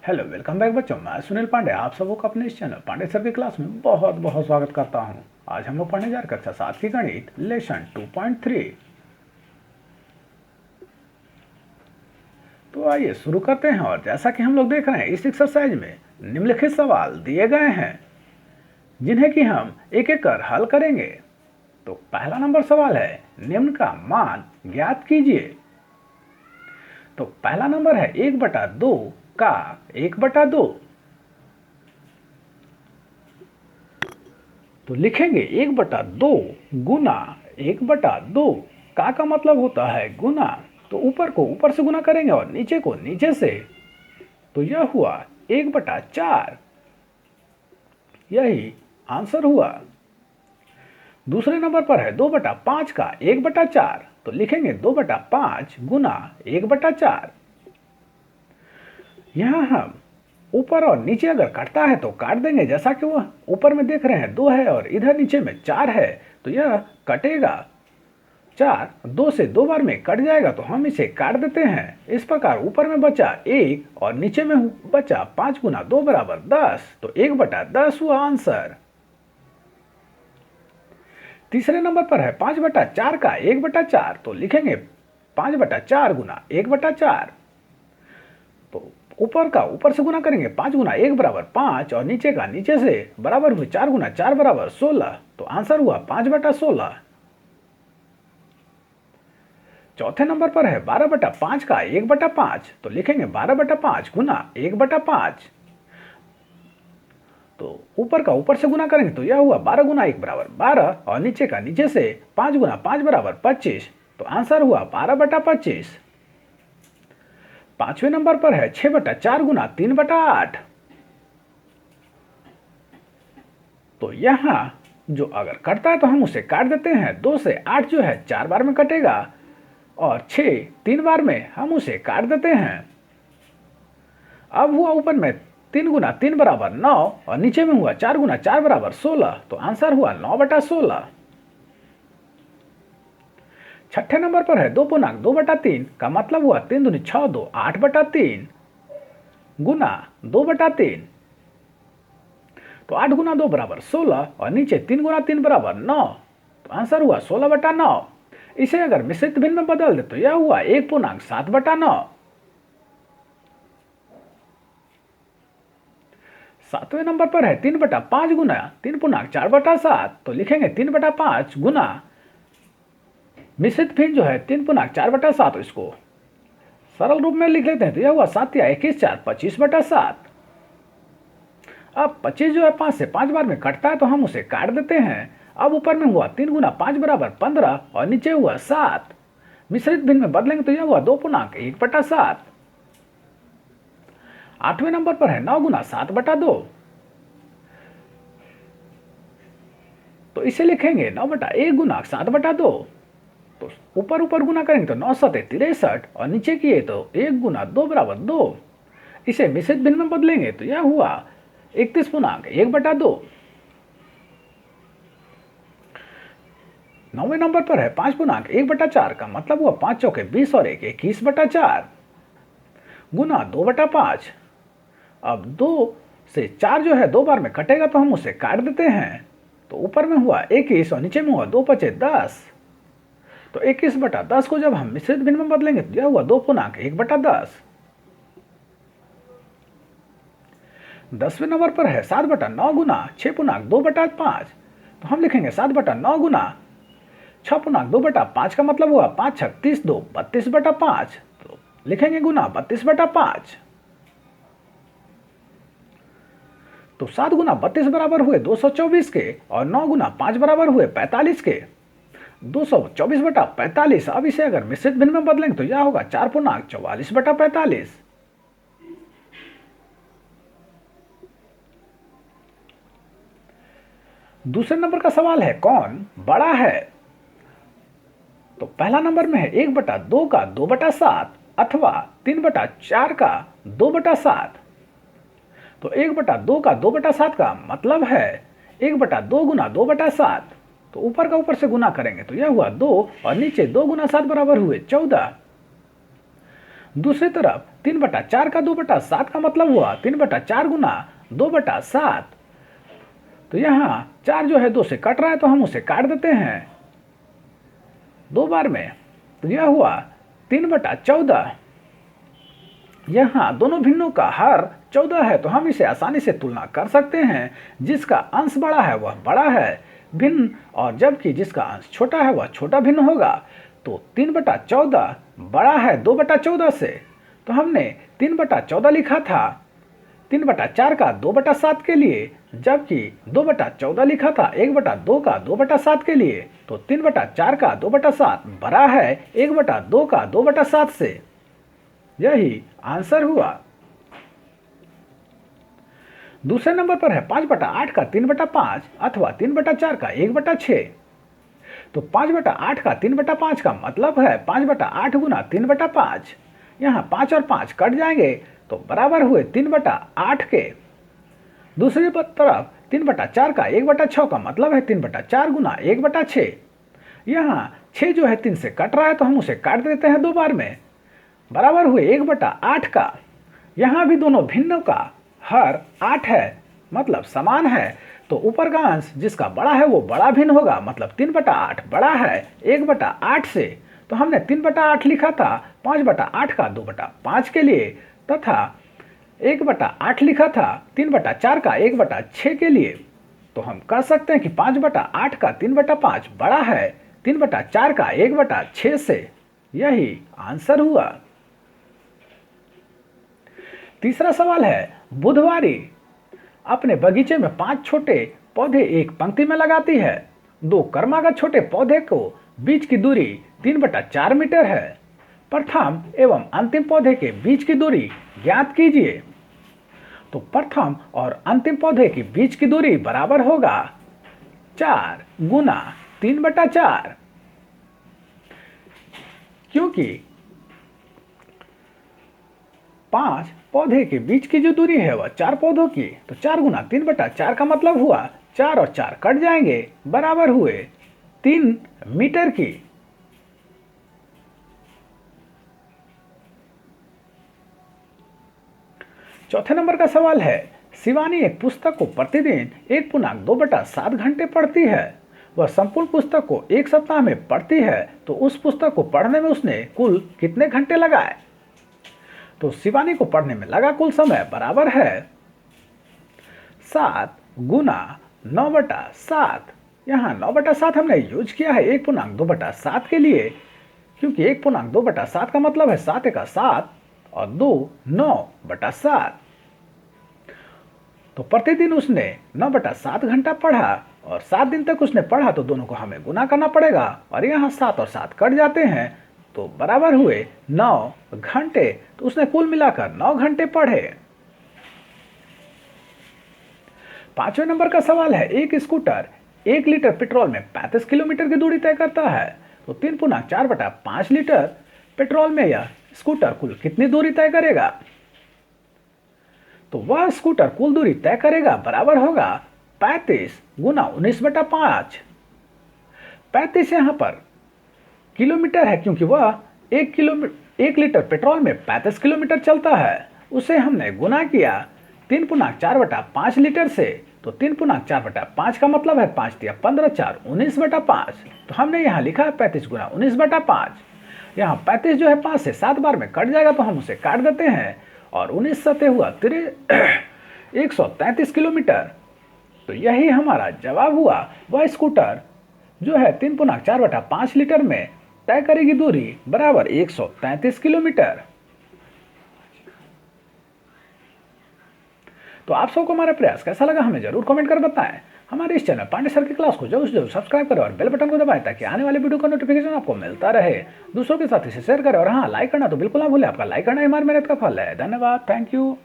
Hello, welcome back बच्चों। मैं सुनील पांडे आप सबको अपने इस चैनल पांडे सर की क्लास में बहुत बहुत स्वागत करता हूं। आज हम लोग पढ़ने जा रहे कक्षा 7 की गणित लेसन 2.3। तो आइए शुरू करते हैं। और जैसा कि हम लोग देख रहे हैं, इस एक्सरसाइज में निम्नलिखित सवाल दिए गए हैं जिन्हें कि हम एक एक कर हल करेंगे। तो पहला नंबर सवाल है, निम्न का मान ज्ञात कीजिए। तो पहला नंबर है 1/2 का 1/2। तो लिखेंगे 1/2 गुना 1/2। का मतलब होता है गुना, तो ऊपर को ऊपर से गुना करेंगे और नीचे को नीचे से। तो यह हुआ 1/4। यही आंसर हुआ। दूसरे नंबर पर है 2/5 का 1/4। तो लिखेंगे 2/5 गुना 1/4। यहां हम ऊपर और नीचे अगर कटता है तो काट देंगे, जैसा कि वह ऊपर में देख रहे हैं 2 है और इधर नीचे में 4 है, तो यह कटेगा। 4 2 से 2 बार में कट जाएगा, तो हम इसे काट देते हैं। इस प्रकार ऊपर में बचा 1 और नीचे में बचा 5 गुना 2 बराबर 10। तो 1/10 हुआ आंसर। तीसरे नंबर पर है 5/4 का 1/4। तो लिखेंगे 5/4 गुना 1/4। तो ऊपर का ऊपर से गुना करेंगे, 5 गुना 1 बराबर 5 और नीचे का नीचे से बराबर हुए 4 गुना 4 बराबर 16। तो आंसर हुआ 5/16। चौथे नंबर पर है 12/5 का 1/5। तो लिखेंगे 12/5 गुना 1/5। तो ऊपर का ऊपर से गुना करेंगे तो यह हुआ 12 गुना 1 बराबर 12 और नीचे का नीचे से 5 गुना 5 बराबर 25। तो आंसर हुआ 12/25। पांचवें नंबर पर है 6/4 गुना 3/8। तो यहां जो अगर कटता है तो हम उसे काट देते हैं। 2 से 8 जो है 4 बार में कटेगा और 6 3 बार में हम उसे काट देते हैं। अब हुआ ऊपर में 3 गुना 3 बराबर 9 और नीचे में हुआ 4 गुना 4 बराबर 16। तो आंसर हुआ 9/16। छठे नंबर पर है 2/2/3 का मतलब हुआ 3 दूनी 6 2 8/3 गुना 2/3। तो 8 गुना 2 बराबर 16 और नीचे 3 गुना 3 बराबर 9। तो आंसर हुआ 16/9। इसे अगर मिश्रित भिन्न में बदल दे तो यह हुआ 1/7/9। सातवें नंबर पर है 3/5 गुना 3/4/7। तो लिखेंगे 3/5 गुना मिश्रित भिन्न जो है 3/4/7। इसको सरल रूप में लिख लेते हैं तो यह हुआ 7 या 21 4 25/7। अब 25 जो है 5 से 5 बार में कटता है तो हम उसे काट देते हैं। अब ऊपर में हुआ 3 गुना 5 बराबर 15 और नीचे हुआ 7। मिश्रित भिन्न में बदलेंगे तो यह हुआ 2/1/7। आठवें नंबर पर है 9 गुना 7/2। तो इसे लिखेंगे 9/1 गुना 7/2। तो ऊपर ऊपर गुना करेंगे तो 9 7 63 और नीचे किए तो 1 गुना 2 बराबर 2। इसे मिश्रित भिन्न में बदलेंगे तो यह हुआ 31/1/2। नौवें नंबर पर है 5/1/4 का मतलब हुआ 5 चौके 20 और 1 21/4 गुना 2/5। अब 2 से 4 जो है 2 बार में कटेगा तो हम उसे काट देते हैं। तो ऊपर में हुआ 21 और नीचे में हुआ 2 5 10। तो 21/10 को जब हम मिश्रित भिन्न में बदलेंगे तो यह हुआ 2/1/10। 10वें नंबर पर है 7/9 गुना 6/2/5। तो हम लिखेंगे 7/9 गुना 6/2/5 का मतलब हुआ 5 6 30 2 32/5। तो लिखेंगे गुना 32/5। तो 7 गुना 32 बराबर हुए 224 के और 9 गुना 5 बराबर हुए 45 के। 224/45। अब इसे अगर मिश्रित भिन्न में बदलेंगे तो यह होगा 4/44/45। दूसरे नंबर का सवाल है, कौन बड़ा है। तो पहला नंबर में है 1/2 का 2/7 अथवा 3/4 का 2/7। तो 1/2 का 2/7 का मतलब है 1/2 गुना 2/7। तो ऊपर का ऊपर से गुना करेंगे तो यह हुआ 2 और नीचे 2 गुना 7 बराबर हुए 14। दूसरी तरफ 3/4 का 2/7 का मतलब हुआ 3/4 गुना 2/7। तो यहाँ 4 जो है 2 से कट रहा है तो हम उसे काट देते हैं 2 बार में। तो यह हुआ 3/14। यहाँ दोनों भिन्नों का हर 14 है तो हम इसे आसानी से तुलना कर सकते हैं। जिसका अंश बड़ा है वह बड़ा है भिन्न, और जबकि जिसका अंश छोटा है वह छोटा भिन्न होगा। तो 3/14 बड़ा है 2/14 से, तो हमने 3/14 लिखा था 3/4 का 2/7 के लिए, जबकि 2/14 लिखा था 1/2 का 2/7 के लिए। तो 3/4 का 2/7 बड़ा है 1/2 का 2/7 से। यही आंसर हुआ। दूसरे नंबर पर है 5/8 का 3/5 अथवा 3/4 का 1/6। तो 5/8 का 3/5 का मतलब है 5/8 गुना 3/5। यहाँ 5 और 5 कट जाएंगे तो बराबर हुए 3/8 के। दूसरी तरफ 3/4 का 1/6 का मतलब है 3/4 गुना 1/6। यहाँ 6 जो है 3 से कट रहा है तो हम उसे काट देते हैं 2 बार में, बराबर हुए 1/8 का। यहाँ भी दोनों भिन्नों का हर 8 है मतलब समान है। तो ऊपर का अंश जिसका बड़ा है वो बड़ा भिन्न होगा, मतलब 3/8 बड़ा है 1/8 से। तो हमने 3/8 लिखा था 5/8 का 2/5 के लिए, तथा 1/8 लिखा था 3/4 का 1/6 के लिए। तो हम कह सकते हैं कि 5/8 का 3/5 बड़ा है 3/4 का 1/6 से। यही आंसर हुआ। तीसरा सवाल है, बुधवारी अपने बगीचे में 5 छोटे पौधे एक पंक्ति में लगाती है। 2 क्रमागत छोटे पौधे को बीच की दूरी 3/4 मीटर है। प्रथम एवं अंतिम पौधे के बीच की दूरी ज्ञात कीजिए। तो प्रथम और अंतिम पौधे के बीच की दूरी बराबर होगा 4 गुना 3/4, क्योंकि 5 पौधे के बीच की जो दूरी है वह 4 पौधों की। तो 4 गुना 3/4 का मतलब हुआ 4 और 4 कट जाएंगे, बराबर हुए 3 मीटर की। चौथे नंबर का सवाल है, शिवानी एक पुस्तक को प्रतिदिन 1.2/7 घंटे पढ़ती है। वह संपूर्ण पुस्तक को एक सप्ताह में पढ़ती है, तो उस पुस्तक को पढ़ने में उसने कुल कितने घंटे लगाए। तो शिवानी को पढ़ने में लगा कुल समय बराबर है 7 गुना 9/7। यहाँ 9/7 हमने यूज किया है 1.2/7 के लिए, क्योंकि 1.2/7 का मतलब है 7 का 7 और 2 9/7। तो प्रतिदिन उसने 9/7 घंटा पढ़ा और 7 दिन तक उसने पढ़ा, तो दोनों को हमें गुना करना पड़ेगा और यहाँ 7 और 7 कट जाते हैं तो बराबर हुए 9 घंटे। तो उसने कुल मिलाकर 9 घंटे पढ़े। पांचवें नंबर का सवाल है, एक स्कूटर 1 लीटर पेट्रोल में 35 किलोमीटर की दूरी तय करता है। तो 3.4/5 लीटर पेट्रोल में यह स्कूटर कुल कितनी दूरी तय करेगा। तो वह स्कूटर कुल दूरी तय करेगा बराबर होगा 35 गुना 19/5। 35 यहाँ पर किलोमीटर है, क्योंकि वह 1 लीटर पेट्रोल में 35 किलोमीटर चलता है। उसे हमने गुना किया 3.4/5 लीटर से। तो 3.4/5 का मतलब है 5 दिया 15 4 19/5। तो हमने यहाँ लिखा है 35 गुना 19/5। यहाँ 35 जो है 5 से 7 बार में कट जाएगा तो हम उसे काट देते हैं और 19 सतह हुआ 133 किलोमीटर। तो यही हमारा जवाब हुआ। वह स्कूटर जो है 3.4/5 लीटर में तय करेगी दूरी बराबर 133 किलोमीटर। तो आप सबको हमारा प्रयास कैसा लगा हमें जरूर कमेंट कर बताएं। हमारे इस चैनल पांडे सर की क्लास को जरूर सब्सक्राइब करें और बेल बटन को दबाएं ताकि आने वाले वीडियो का नोटिफिकेशन आपको मिलता रहे। दूसरों के साथ इसे शेयर करें और हाँ, लाइक करना तो बिल्कुल ना भूलें। आपका लाइक करना हमारी मेहनत का फल है। धन्यवाद, थैंक यू।